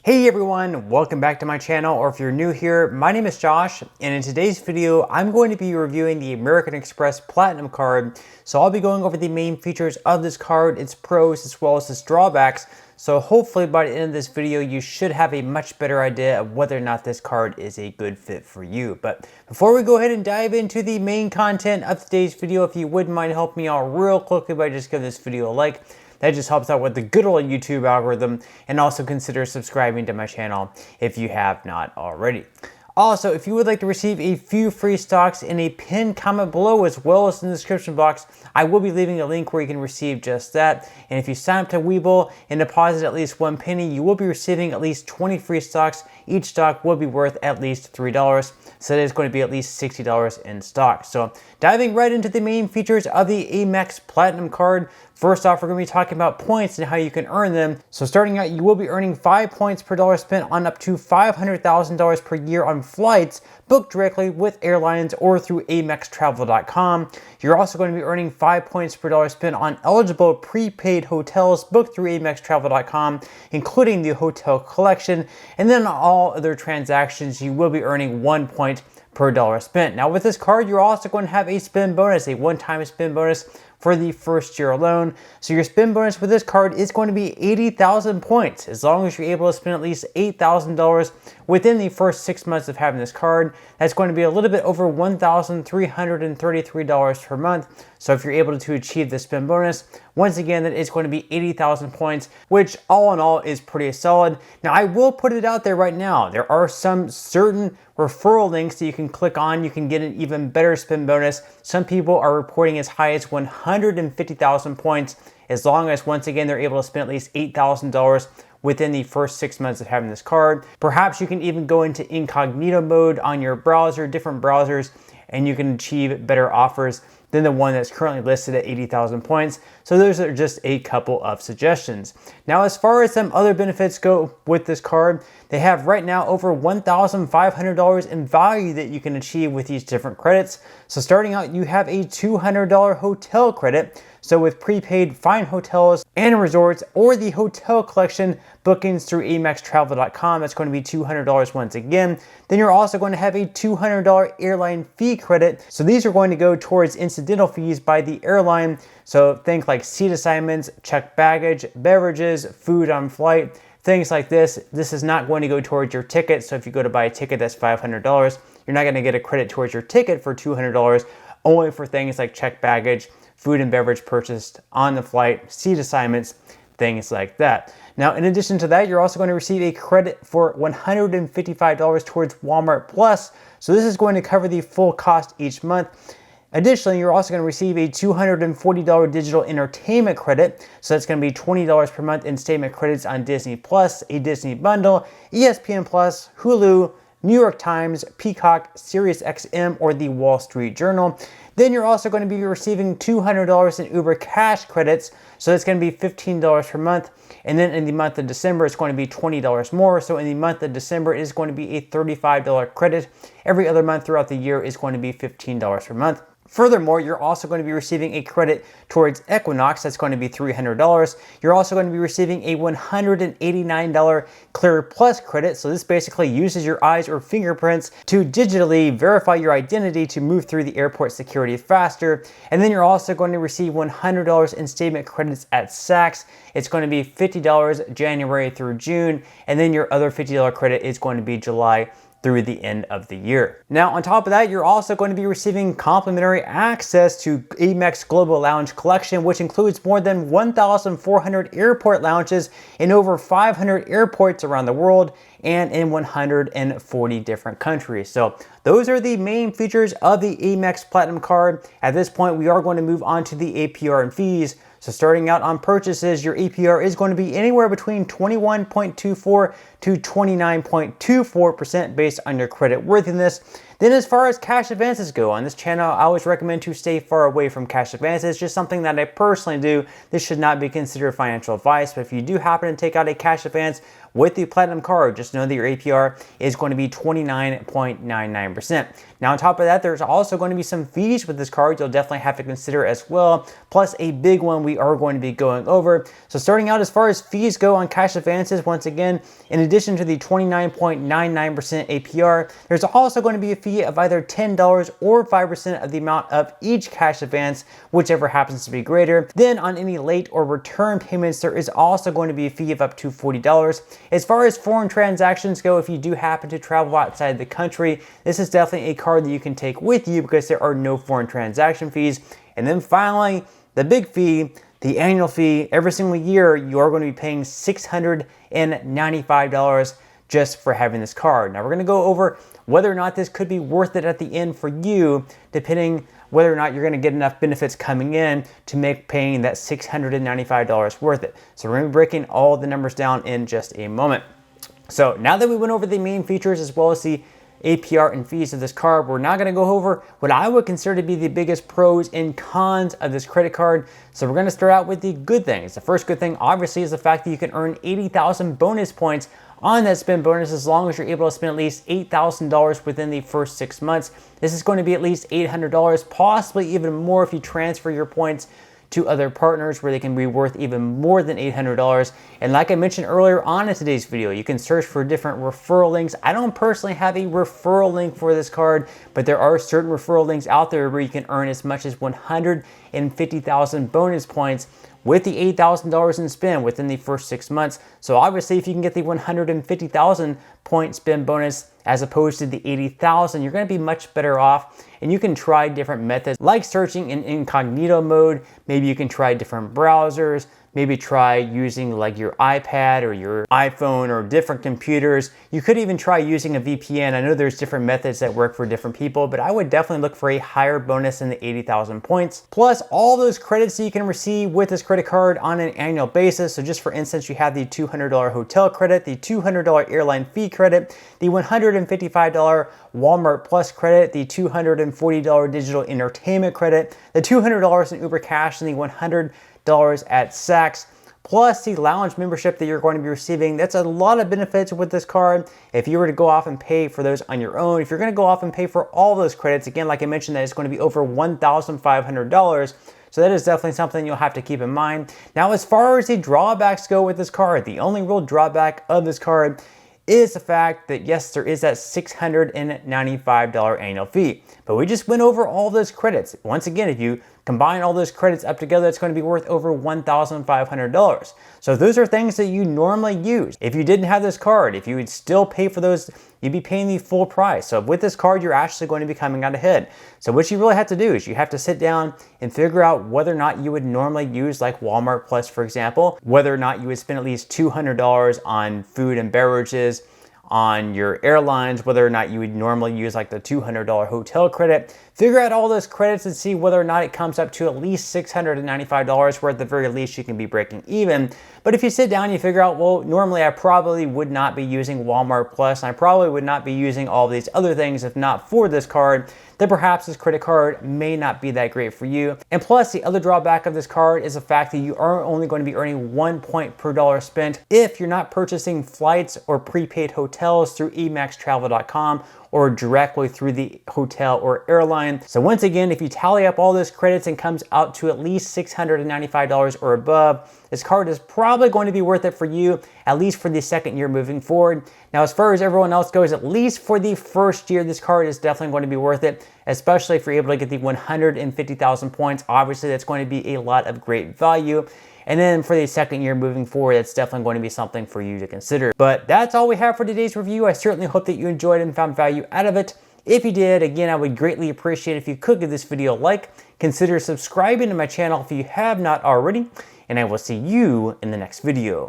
Hey everyone, welcome back to my channel, or if you're new here, my name is Josh, and in today's video, I'm going to be reviewing the American Express Platinum card. So I'll be going over the main features of this card, its pros, as well as its drawbacks. So hopefully by the end of this video, you should have a much better idea of whether or not this card is a good fit for you. But before we go ahead and dive into the main content of today's video, if you wouldn't mind helping me out real quickly by just giving this video a like. That just helps out with the good old YouTube algorithm, and also consider subscribing to my channel if you have not already. Also, if you would like to receive a few free stocks in a pinned comment below as well as in the description box, I will be leaving a link where you can receive just that. And if you sign up to Webull and deposit at least $1, you will be receiving at least 20 free stocks. Each stock will be worth at least $3. So that is going to be at least $60 in stock. So diving right into the main features of the Amex Platinum card. First off, we're going to be talking about points and how you can earn them. So starting out, you will be earning 5 points per dollar spent on up to $500,000 per year on flights booked directly with airlines or through AmexTravel.com. You're also going to be earning 5 points per dollar spent on eligible prepaid hotels booked through AmexTravel.com, including the hotel collection. And then on all other transactions, you will be earning 1 point per dollar spent. Now with this card, you're also going to have a spin bonus, a one-time spin bonus for the first year alone. So your spin bonus with this card is going to be 80,000 points. As long as you're able to spend at least $8,000 within the first 6 months of having this card, that's going to be a little bit over $1,333 per month. So if you're able to achieve the spin bonus, once again, that is going to be 80,000 points, which all in all is pretty solid. Now I will put it out there right now. There are some certain referral links that you can click on. You can get an even better spin bonus. Some people are reporting as high as 150,000 points, as long as, once again, they're able to spend at least $8,000 within the first 6 months of having this card. Perhaps you can even go into incognito mode on your browser, different browsers, and you can achieve better offers than the one that's currently listed at 80,000 points. So those are just a couple of suggestions. Now, as far as some other benefits go with this card, they have right now over $1,500 in value that you can achieve with these different credits. So starting out, you have a $200 hotel credit. So with prepaid fine hotels and resorts or the hotel collection bookings through AmexTravel.com, that's going to be $200 once again. Then you're also going to have a $200 airline fee credit. So these are going to go towards incidental fees by the airline. So think like seat assignments, checked baggage, beverages, food on flight, things like this. This is not going to go towards your ticket. So if you go to buy a ticket that's $500, you're not going to get a credit towards your ticket for $200, only for things like checked baggage, food and beverage purchased on the flight, seat assignments, things like that. Now, in addition to that, you're also going to receive a credit for $155 towards Walmart Plus. So this is going to cover the full cost each month. Additionally, you're also going to receive a $240 digital entertainment credit. So that's going to be $20 per month in statement credits on Disney Plus, a Disney bundle, ESPN Plus, Hulu, New York Times, Peacock, SiriusXM, or the Wall Street Journal. Then you're also going to be receiving $200 in Uber Cash credits. So it's going to be $15 per month. And then in the month of December, it's going to be $20 more. So in the month of December, it is going to be a $35 credit. Every other month throughout the year is going to be $15 per month. Furthermore, you're also going to be receiving a credit towards Equinox. That's going to be $300. You're also going to be receiving a $189 Clear Plus credit. So this basically uses your eyes or fingerprints to digitally verify your identity to move through the airport security faster. And then you're also going to receive $100 in statement credits at Saks. It's going to be $50 January through June. And then your other $50 credit is going to be July through the end of the year. Now, on top of that, you're also going to be receiving complimentary access to Amex Global Lounge Collection, which includes more than 1,400 airport lounges in over 500 airports around the world and in 140 different countries. So those are the main features of the Amex Platinum card. At this point, we are going to move on to the APR and fees. So starting out on purchases, your APR is going to be anywhere between 21.24 to 29.24% based on your credit worthiness. Then as far as cash advances go, on this channel, I always recommend to stay far away from cash advances, just something that I personally do. This should not be considered financial advice, but if you do happen to take out a cash advance with the Platinum card, just know that your APR is going to be 29.99%. Now on top of that, there's also going to be some fees with this card you'll definitely have to consider as well, plus a big one we are going to be going over. So starting out, as far as fees go on cash advances, once again, in addition to the 29.99% APR, there's also going to be a fee of either $10 or 5% of the amount of each cash advance, whichever happens to be greater. Then on any late or return payments, there is also going to be a fee of up to $40. As far as foreign transactions go, if you do happen to travel outside the country, this is definitely a card that you can take with you because there are no foreign transaction fees. And then finally, the big fee, the annual fee. Every single year, you are going to be paying $695 just for having this card. Now we're going to go over whether or not this could be worth it at the end for you, depending whether or not you're going to get enough benefits coming in to make paying that $695 worth it. So we're going to be breaking all the numbers down in just a moment. So now that we went over the main features as well as the APR and fees of this card, we're now going to go over what I would consider to be the biggest pros and cons of this credit card. So we're going to start out with the good things. The first good thing obviously is the fact that you can earn 80,000 bonus points on that spend bonus as long as you're able to spend at least $8,000 within the first 6 months. This is going to be at least $800, possibly even more if you transfer your points to other partners where they can be worth even more than $800. And like I mentioned earlier on in today's video, you can search for different referral links. I don't personally have a referral link for this card, but there are certain referral links out there where you can earn as much as 150,000 bonus points with the $8,000 in spend within the first 6 months. So obviously if you can get the 150,000 point spend bonus as opposed to the 80,000, you're going to be much better off. And you can try different methods like searching in incognito mode. Maybe you can try different browsers. Maybe try using like your iPad or your iPhone or different computers. You could even try using a VPN. I know there's different methods that work for different people, but I would definitely look for a higher bonus than the 80,000 points. Plus all those credits that you can receive with this credit card on an annual basis. So just for instance, you have the $200 hotel credit, the $200 airline fee credit, the $155 Walmart Plus credit, the $240 digital entertainment credit, the $200 in Uber Cash, and the $100 at Saks, plus the lounge membership that you're going to be receiving. That's a lot of benefits with this card. If you were to go off and pay for those on your own, if you're going to go off and pay for all those credits, again, like I mentioned, that it's going to be over $1,500. So that is definitely something you'll have to keep in mind. Now, as far as the drawbacks go with this card, the only real drawback of this card is the fact that yes, there is that $695 annual fee, but we just went over all those credits. Once again, if you combine all those credits up together, it's going to be worth over $1,500. So those are things that you normally use. If you didn't have this card, if you would still pay for those, you'd be paying the full price. So with this card, you're actually going to be coming out ahead. So what you really have to do is you have to sit down and figure out whether or not you would normally use like Walmart Plus, for example, whether or not you would spend at least $200 on food and beverages, on your airlines, whether or not you would normally use like the $200 hotel credit. Figure out all those credits and see whether or not it comes up to at least $695, where at the very least you can be breaking even. But if you sit down and you figure out, well, normally I probably would not be using Walmart Plus, and I probably would not be using all these other things if not for this card, then perhaps this credit card may not be that great for you. And plus, the other drawback of this card is the fact that you are only going to be earning 1 point per dollar spent if you're not purchasing flights or prepaid hotels through emaxtravel.com or directly through the hotel or airline. So once again, if you tally up all those credits and comes out to at least $695 or above, this card is probably going to be worth it for you, at least for the second year moving forward. Now, as far as everyone else goes, at least for the first year, this card is definitely going to be worth it, especially if you're able to get the 150,000 points. Obviously, that's going to be a lot of great value. And then for the second year moving forward, that's definitely going to be something for you to consider. But that's all we have for today's review. I certainly hope that you enjoyed and found value out of it. If you did, again, I would greatly appreciate if you could give this video a like. Consider subscribing to my channel if you have not already. And I will see you in the next video.